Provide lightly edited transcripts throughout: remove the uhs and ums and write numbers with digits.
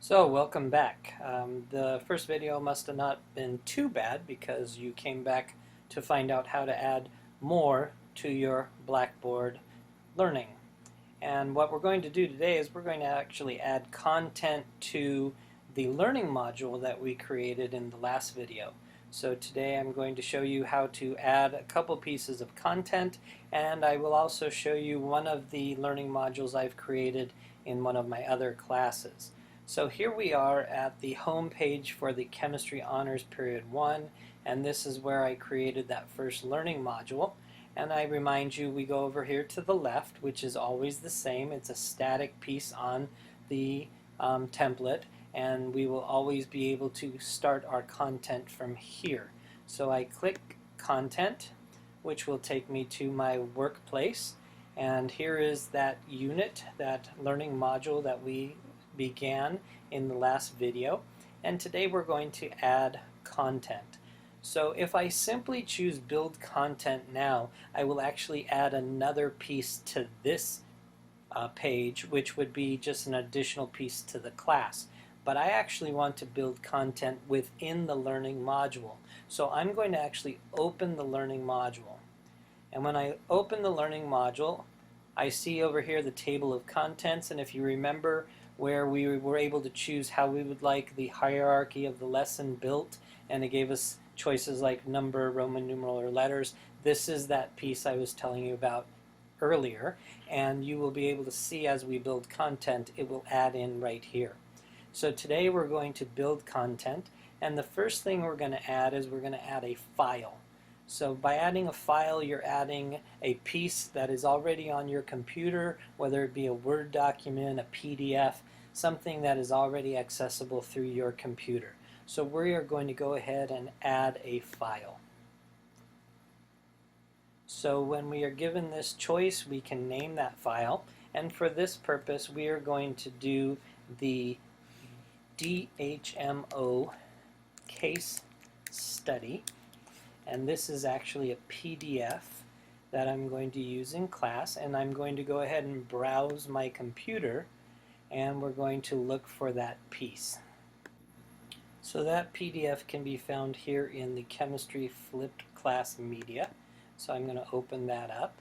So welcome back. The first video must have not been too bad because you came back to find out how to add more to your Blackboard learning. And what we're going to do today is we're going to actually add content to the learning module that we created in the last video. So today I'm going to show you how to add a couple pieces of content, and I will also show you one of the learning modules I've created in one of my other classes. So here we are at the home page for the Chemistry Honors Period 1, and this is where I created that first learning module. And I remind you, we go over here to the left, which is always the same. It's a static piece on the template, and we will always be able to start our content from here. So I click Content, which will take me to my workplace, and here is that unit, that learning module that we began in the last video, and today we're going to add content. So if I simply choose build content now, I will actually add another piece to this page, which would be just an additional piece to the class. But I actually want to build content within the learning module. So I'm going to actually open the learning module. And when I open the learning module, I see over here the table of contents, and if you remember where we were able to choose how we would like the hierarchy of the lesson built, and it gave us choices like number, Roman numeral, or letters. This is that piece I was telling you about earlier, and you will be able to see as we build content, it will add in right here. So today we're going to build content, and the first thing we're going to add is we're going to add a file. So by adding a file, you're adding a piece that is already on your computer, whether it be a Word document, a PDF, something that is already accessible through your computer. So we are going to go ahead and add a file. So when we are given this choice, we can name that file, and for this purpose we are going to do the DHMO case study. And this is actually a PDF that I'm going to use in class, and I'm going to go ahead and browse my computer, and we're going to look for that piece. So that PDF can be found here in the Chemistry Flipped Class Media. So I'm going to open that up,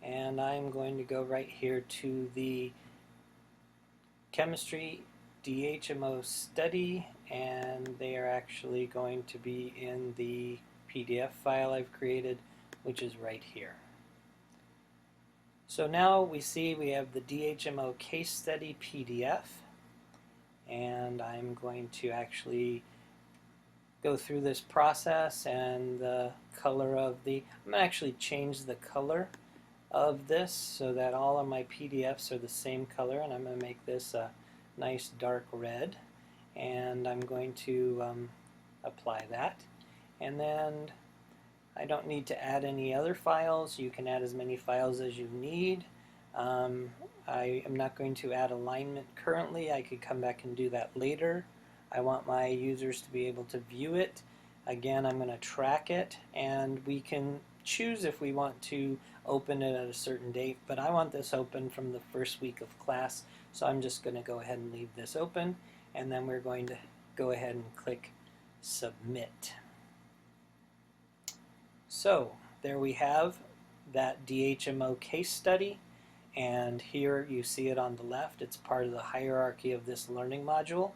and I'm going to go right here to the Chemistry DHMO study, and they are actually going to be in the PDF file I've created, which is right here. So now we see we have the DHMO case study PDF, and I'm going to actually go through this process, and the color of the, I'm going to actually change the color of this so that all of my PDFs are the same color, and I'm going to make this a nice dark red, and I'm going to apply that. And then I don't need to add any other files. You can add as many files as you need. I am not going to add alignment currently. I could come back and do that later. I want my users to be able to view it. Again, I'm going to track it, and we can choose if we want to open it at a certain date, but I want this open from the first week of class, so I'm just going to go ahead and leave this open, and then we're going to go ahead and click Submit. So there we have that DHMO case study, and here you see it on the left. It's part of the hierarchy of this learning module.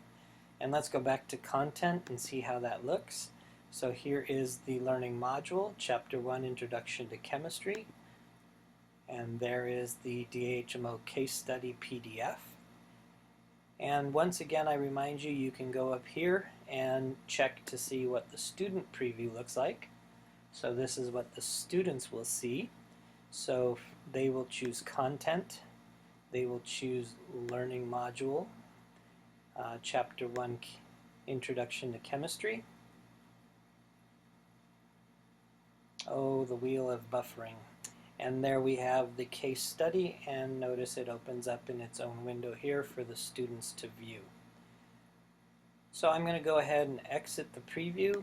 And let's go back to content and see how that looks. So here is the learning module, Chapter 1, Introduction to Chemistry, and there is the DHMO case study PDF. And once again, I remind you, you can go up here and check to see what the student preview looks like. So this is what the students will see. So they will choose content, they will choose learning module, Chapter 1, Introduction to Chemistry. Oh, the wheel of buffering. And there we have the case study, and notice it opens up in its own window here for the students to view. So I'm going to go ahead and exit the preview.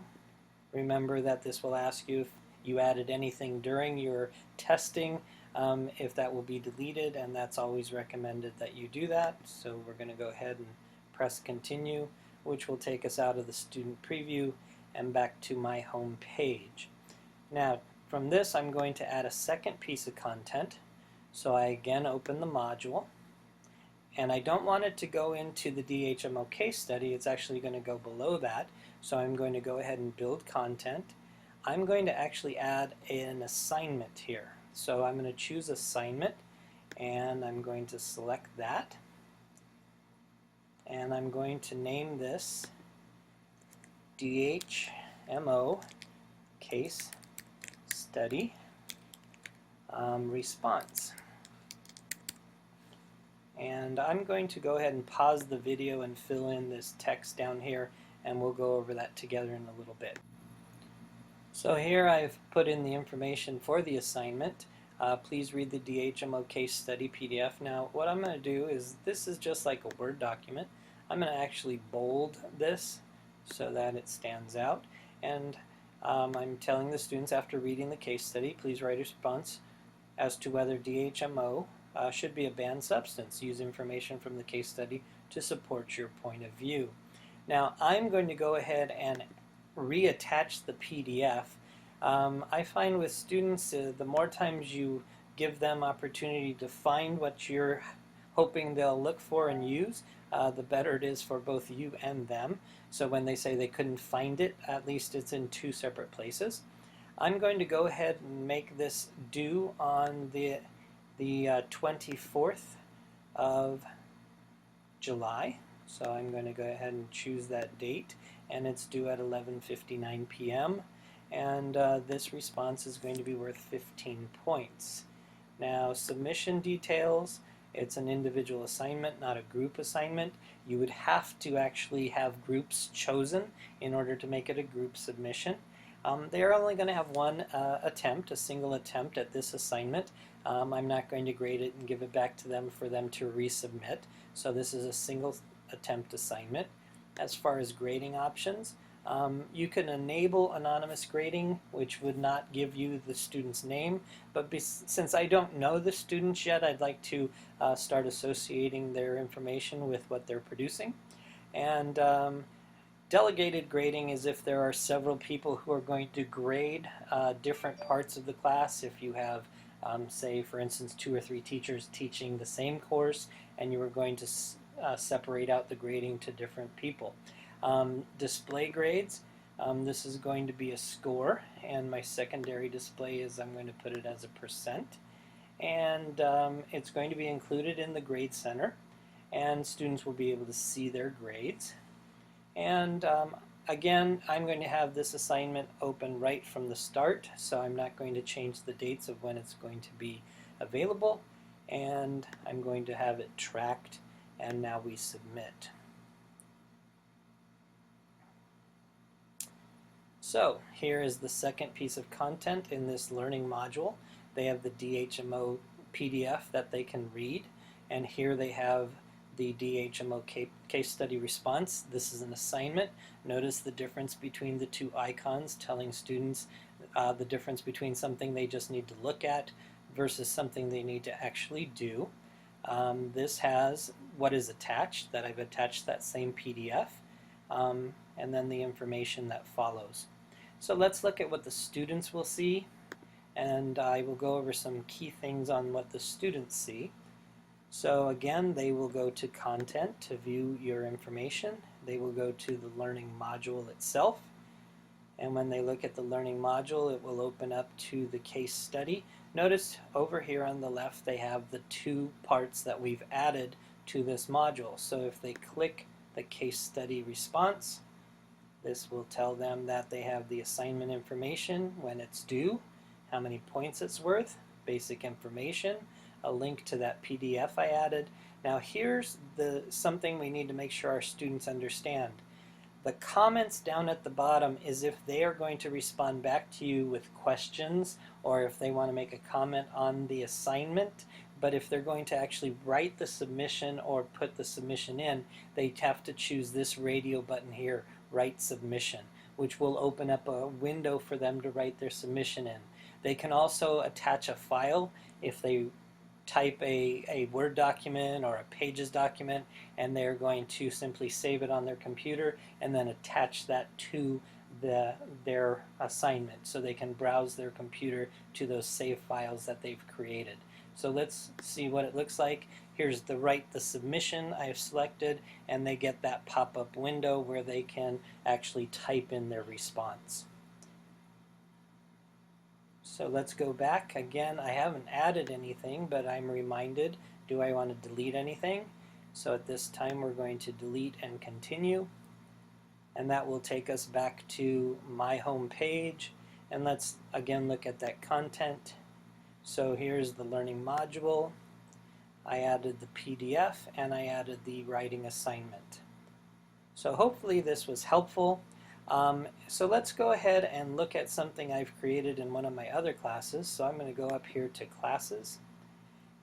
Remember that this will ask you if you added anything during your testing, if that will be deleted, and that's always recommended that you do that. So we're going to go ahead and press continue, which will take us out of the student preview and back to my home page. Now from this I'm going to add a second piece of content. So I again open the module, and I don't want it to go into the DHMO case study. It's actually going to go below that. So I'm going to go ahead and build content. I'm going to actually add an assignment here. So I'm going to choose assignment, and I'm going to select that, and I'm going to name this DHMO case study response. And I'm going to go ahead and pause the video and fill in this text down here, and we'll go over that together in a little bit. So here I've put in the information for the assignment. Please read the DHMO case study PDF. Now what I'm going to do is, this is just like a Word document. I'm going to actually bold this so that it stands out, and I'm telling the students, after reading the case study, please write a response as to whether DHMO should be a banned substance. Use information from the case study to support your point of view. Now I'm going to go ahead and reattach the PDF. I find with students, the more times you give them opportunity to find what you're hoping they'll look for and use, the better it is for both you and them. So when they say they couldn't find it, at least it's in two separate places. I'm going to go ahead and make this due on the 24th of July. So I'm going to go ahead and choose that date, and it's due at 11:59 p.m. and this response is going to be worth 15 points. Now submission details, it's an individual assignment, not a group assignment. You would have to actually have groups chosen in order to make it a group submission. They're only going to have one attempt, a single attempt at this assignment. I'm not going to grade it and give it back to them for them to resubmit. So this is a single attempt assignment. As far as grading options, you can enable anonymous grading, which would not give you the student's name, but since I don't know the students yet, I'd like to start associating their information with what they're producing. And delegated grading is if there are several people who are going to grade different parts of the class. If you have, say for instance, 2 or 3 teachers teaching the same course, and you were going to separate out the grading to different people. Display grades, this is going to be a score, and my secondary display is, I'm going to put it as a %, and it's going to be included in the grade center, and students will be able to see their grades. And again, I'm going to have this assignment open right from the start, so I'm not going to change the dates of when it's going to be available, and I'm going to have it tracked, and now we submit. So here is the second piece of content in this learning module. They have the DHMO PDF that they can read, and here they have the DHMO case study response. This is an assignment. Notice the difference between the two icons, telling students the difference between something they just need to look at versus something they need to actually do. This has what is attached, that I've attached that same PDF, and then the information that follows. So let's look at what the students will see, and I will go over some key things on what the students see. So again, they will go to content to view your information. They will go to the learning module itself, and when they look at the learning module, it will open up to the case study. Notice over here on the left they have the 2 parts that we've added to this module. So if they click the case study response, this will tell them that they have the assignment information, when it's due, how many points it's worth, basic information, a link to that PDF I added. Now here's something we need to make sure our students understand. The comments down at the bottom is if they are going to respond back to you with questions, or if they want to make a comment on the assignment. But if they're going to actually write the submission or put the submission in, they have to choose this radio button here, Write Submission, which will open up a window for them to write their submission in. They can also attach a file if they type a Word document or a Pages document, and they're going to simply save it on their computer and then attach that to their assignment so they can browse their computer to those save files that they've created. So let's see what it looks like. Here's the write the submission I have selected, and they get that pop-up window where they can actually type in their response. So let's go back. Again, I haven't added anything, but I'm reminded, do I want to delete anything? So at this time we're going to delete and continue, and that will take us back to my home page. And let's again look at that content. So here's the learning module. I added the PDF and I added the writing assignment. So hopefully this was helpful. So let's go ahead and look at something I've created in one of my other classes. So I'm going to go up here to Classes,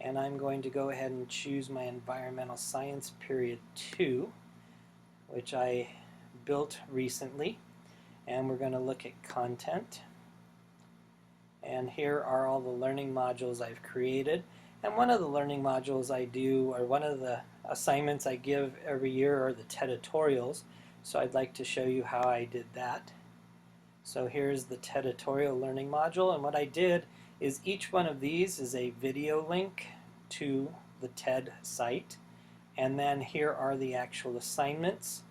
and I'm going to go ahead and choose my Environmental Science Period 2, which I built recently. And we're going to look at Content. And here are all the learning modules I've created. And one of the learning modules I do, or one of the assignments I give every year, are the Territorials. So I'd like to show you how I did that. So here's the Territorial learning module, and what I did is each one of these is a video link to the TED site, and then here are the actual assignments.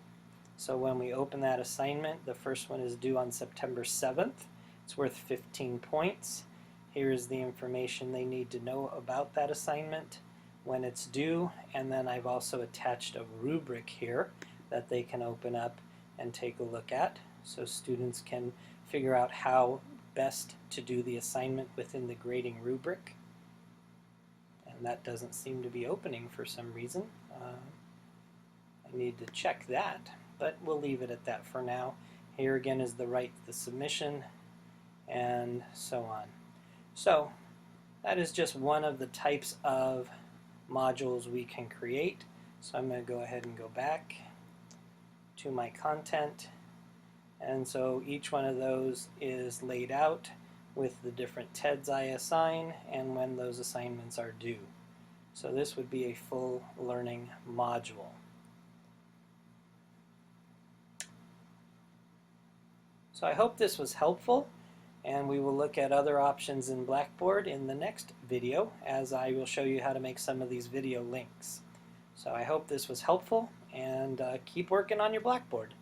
So when we open that assignment, the first one is due on September 7th. It's worth 15 points. Here's the information they need to know about that assignment, when it's due, and then I've also attached a rubric here that they can open up and take a look at, so students can figure out how best to do the assignment within the grading rubric. And that doesn't seem to be opening for some reason. I need to check that, but we'll leave it at that for now. Here again is the write the submission, and so on. So that is just one of the types of modules we can create. So I'm going to go ahead and go back to my content, and so each one of those is laid out with the different TEDs I assign and when those assignments are due. So this would be a full learning module. So I hope this was helpful, and we will look at other options in Blackboard in the next video, as I will show you how to make some of these video links. So I hope this was helpful, and keep working on your Blackboard.